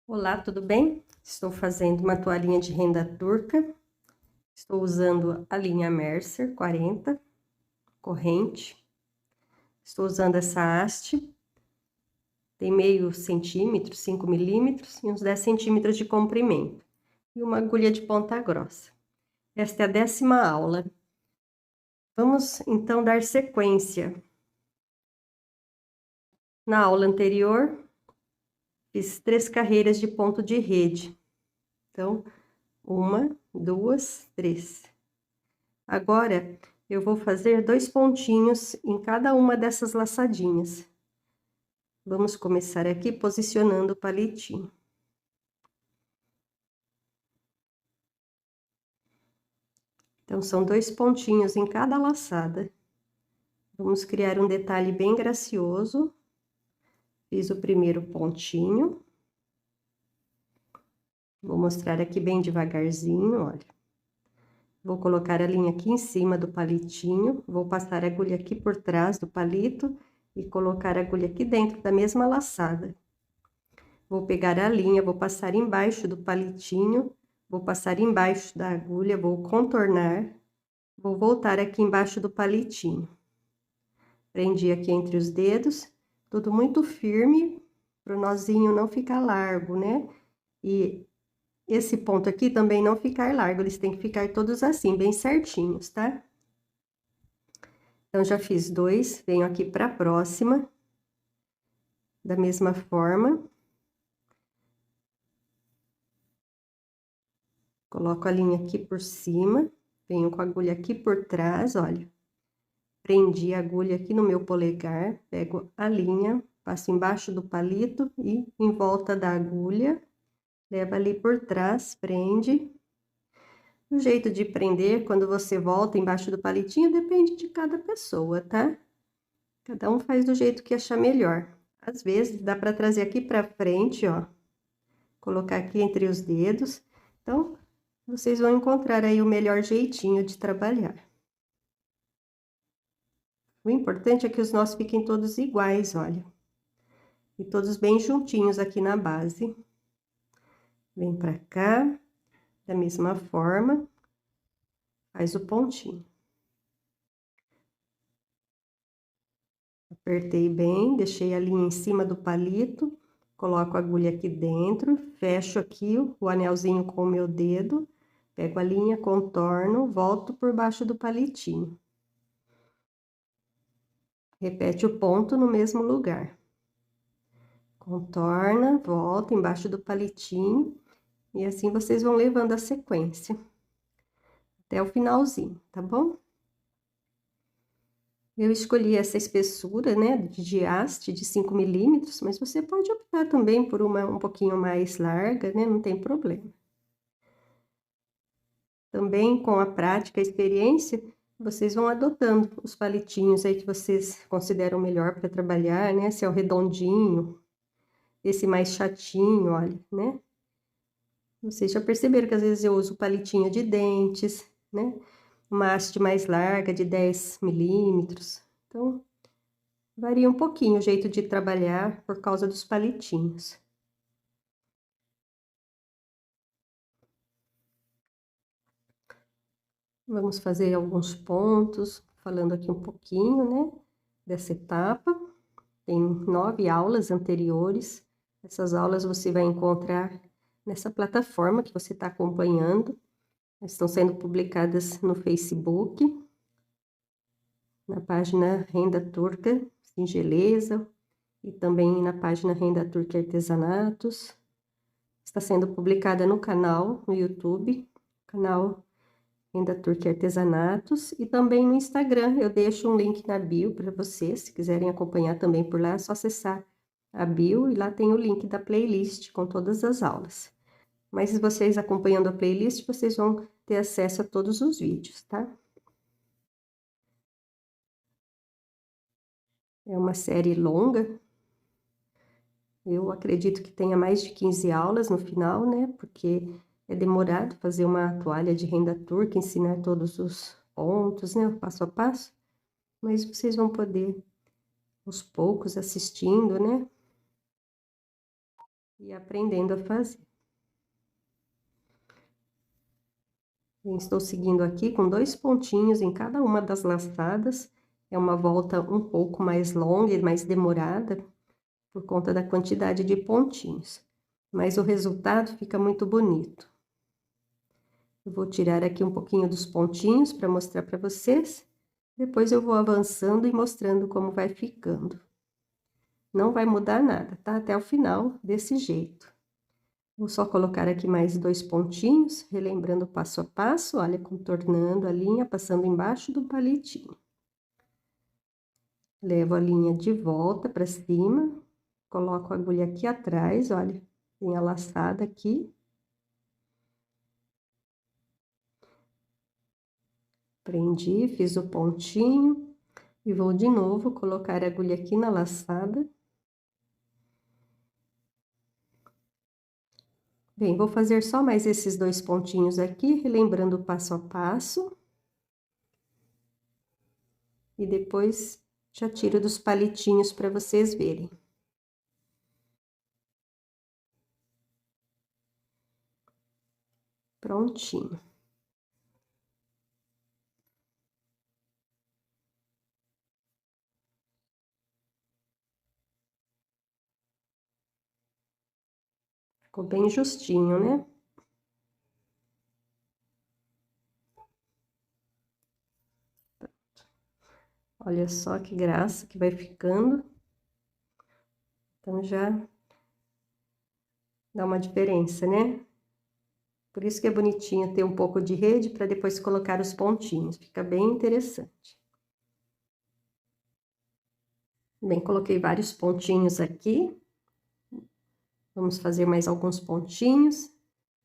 Olá, tudo bem? Estou fazendo uma toalhinha de renda turca. Estou usando a linha Mercer 40, corrente. Estou usando essa haste. Tem meio centímetro, 5 milímetros e uns 10 centímetros de comprimento. E uma agulha de ponta grossa. Esta é a 10ª aula. Vamos, então, dar sequência. Na aula anterior, fiz 3 carreiras de ponto de rede. Então, 1, 2, 3. Agora, eu vou fazer 2 pontinhos em cada uma dessas laçadinhas. Vamos começar aqui posicionando o palitinho. Então, são 2 pontinhos em cada laçada. Vamos criar um detalhe bem gracioso. Fiz o primeiro pontinho. Vou mostrar aqui bem devagarzinho, olha. Vou colocar a linha aqui em cima do palitinho, vou passar a agulha aqui por trás do palito e colocar a agulha aqui dentro da mesma laçada. Vou pegar a linha, vou passar embaixo do palitinho, vou passar embaixo da agulha, vou contornar, vou voltar aqui embaixo do palitinho. Prendi aqui entre os dedos, tudo muito firme, para o nozinho não ficar largo, né? E esse ponto aqui também não ficar largo, eles têm que ficar todos assim, bem certinhos, tá? Então, já fiz 2, venho aqui para a próxima, da mesma forma. Coloco a linha aqui por cima, venho com a agulha aqui por trás, olha. Prendi a agulha aqui no meu polegar, pego a linha, passo embaixo do palito e em volta da agulha, leva ali por trás, prende. O jeito de prender, quando você volta embaixo do palitinho, depende de cada pessoa, tá? Cada um faz do jeito que achar melhor. Às vezes, dá pra trazer aqui pra frente, ó. Colocar aqui entre os dedos. Então, vocês vão encontrar aí o melhor jeitinho de trabalhar. O importante é que os nós fiquem todos iguais, olha. E todos bem juntinhos aqui na base. Vem pra cá, da mesma forma, faz o pontinho. Apertei bem, deixei a linha em cima do palito, coloco a agulha aqui dentro, fecho aqui o anelzinho com o meu dedo, pego a linha, contorno, volto por baixo do palitinho. Repete o ponto no mesmo lugar. Contorna, volta embaixo do palitinho, e assim vocês vão levando a sequência. Até o finalzinho, tá bom? Eu escolhi essa espessura, né, de haste de 5 milímetros, mas você pode optar também por uma um pouquinho mais larga, né, não tem problema. Também com a prática, a experiência, vocês vão adotando os palitinhos aí que vocês consideram melhor para trabalhar, né, se é o redondinho, esse mais chatinho, olha, né. Vocês já perceberam que às vezes eu uso palitinho de dentes, né, uma haste mais larga de 10 milímetros, então varia um pouquinho o jeito de trabalhar por causa dos palitinhos. Vamos fazer alguns pontos, falando aqui um pouquinho, né, dessa etapa. Tem 9 aulas anteriores. Essas aulas você vai encontrar nessa plataforma que você está acompanhando. Estão sendo publicadas no Facebook, na página Renda Turca Singeleza, e também na página Renda Turca Artesanatos. Está sendo publicada no canal, no YouTube, canal Renda Turca Artesanatos, e também no Instagram. Eu deixo um link na bio para vocês, se quiserem acompanhar também por lá, é só acessar a bio e lá tem o link da playlist com todas as aulas. Mas se vocês acompanhando a playlist, vocês vão ter acesso a todos os vídeos, tá? É uma série longa. Eu acredito que tenha mais de 15 aulas no final, né? Porque é demorado fazer uma toalha de renda turca, ensinar todos os pontos, né? Passo a passo. Mas vocês vão poder, aos poucos, assistindo, né? e aprendendo a fazer. Estou seguindo aqui com 2 pontinhos em cada uma das laçadas. É uma volta um pouco mais longa e mais demorada, por conta da quantidade de pontinhos. Mas o resultado fica muito bonito. Eu vou tirar aqui um pouquinho dos pontinhos para mostrar para vocês. Depois eu vou avançando e mostrando como vai ficando. Não vai mudar nada, tá? Até o final, desse jeito. Vou só colocar aqui mais 2 pontinhos, relembrando passo a passo, olha, contornando a linha, passando embaixo do palitinho. Levo a linha de volta para cima, coloco a agulha aqui atrás, olha, tem a laçada aqui. Prendi, fiz o pontinho e vou de novo colocar a agulha aqui na laçada. Bem, vou fazer só mais esses 2 pontinhos aqui, relembrando passo a passo. E depois já tiro dos palitinhos para vocês verem. Prontinho. Ficou bem justinho, né? Olha só que graça que vai ficando. Então, já dá uma diferença, né? Por isso que é bonitinho ter um pouco de rede para depois colocar os pontinhos. Fica bem interessante. Bem, coloquei vários pontinhos aqui. Vamos fazer mais alguns pontinhos.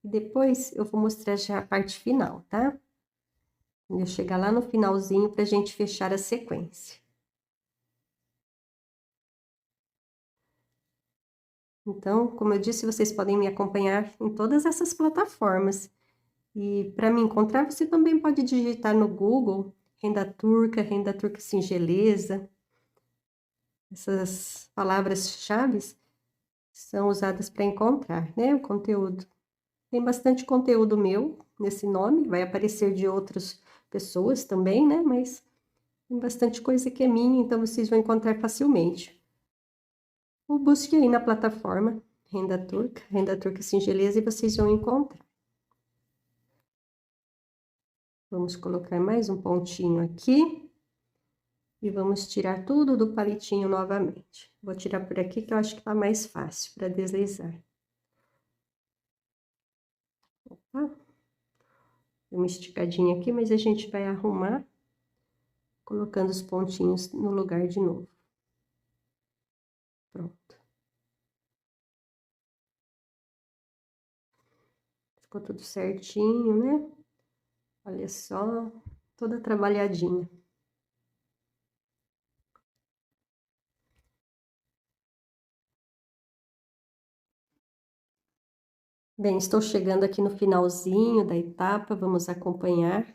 E depois eu vou mostrar já a parte final, tá? Quando eu chegar lá no finalzinho pra gente fechar a sequência. Então, como eu disse, vocês podem me acompanhar em todas essas plataformas. E para me encontrar, você também pode digitar no Google Renda Turca Singeleza. Essas palavras-chave são usadas para encontrar, né, o conteúdo. Tem bastante conteúdo meu nesse nome, vai aparecer de outras pessoas também, né, mas tem bastante coisa que é minha, então vocês vão encontrar facilmente. Ou busque aí na plataforma Renda Turca Singeleza, e vocês vão encontrar. Vamos colocar mais um pontinho aqui. E vamos tirar tudo do palitinho novamente. Vou tirar por aqui que eu acho que tá mais fácil para deslizar. Opa. Deu uma esticadinha aqui, mas a gente vai arrumar colocando os pontinhos no lugar de novo. Pronto. Ficou tudo certinho, né? Olha só, toda trabalhadinha. Bem, estou chegando aqui no finalzinho da etapa, vamos acompanhar.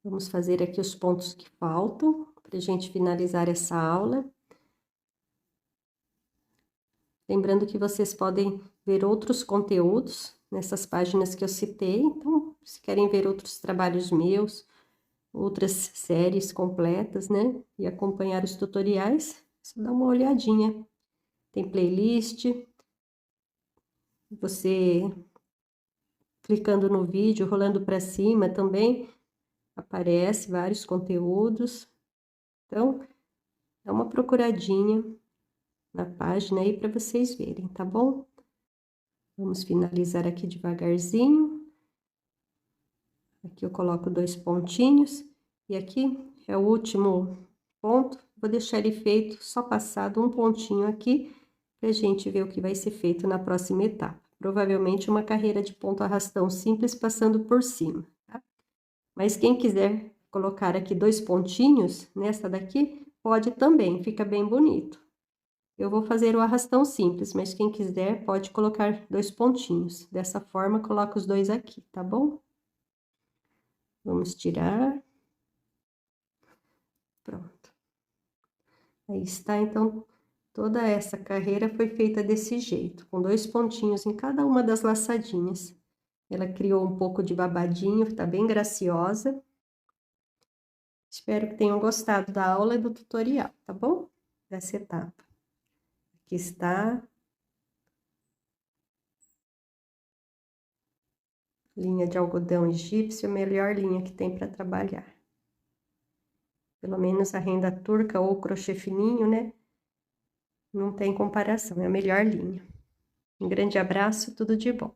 Vamos fazer aqui os pontos que faltam, para a gente finalizar essa aula. Lembrando que vocês podem ver outros conteúdos nessas páginas que eu citei. Então, se querem ver outros trabalhos meus, outras séries completas, né? E acompanhar os tutoriais, só dá uma olhadinha. Tem playlist. Você clicando no vídeo, rolando para cima também, aparece vários conteúdos. Então, dá uma procuradinha na página aí para vocês verem, tá bom? Vamos finalizar aqui devagarzinho. Aqui eu coloco 2 pontinhos, e aqui é o último ponto. Vou deixar ele feito, só passado um pontinho aqui, pra gente ver o que vai ser feito na próxima etapa. Provavelmente uma carreira de ponto arrastão simples passando por cima, tá? Mas quem quiser colocar aqui 2 pontinhos nessa daqui, pode também, fica bem bonito. Eu vou fazer o arrastão simples, mas quem quiser pode colocar 2 pontinhos. Dessa forma, coloca os 2 aqui, tá bom? Vamos tirar. Pronto. Aí está, então, Toda essa carreira foi feita desse jeito, com 2 pontinhos em cada uma das laçadinhas. Ela criou um pouco de babadinho, tá bem graciosa. Espero que tenham gostado da aula e do tutorial, tá bom? Dessa etapa. Aqui está. Linha de algodão egípcio, a melhor linha que tem para trabalhar. Pelo menos a renda turca ou crochê fininho, né? Não tem comparação, é a melhor linha. Um grande abraço, tudo de bom.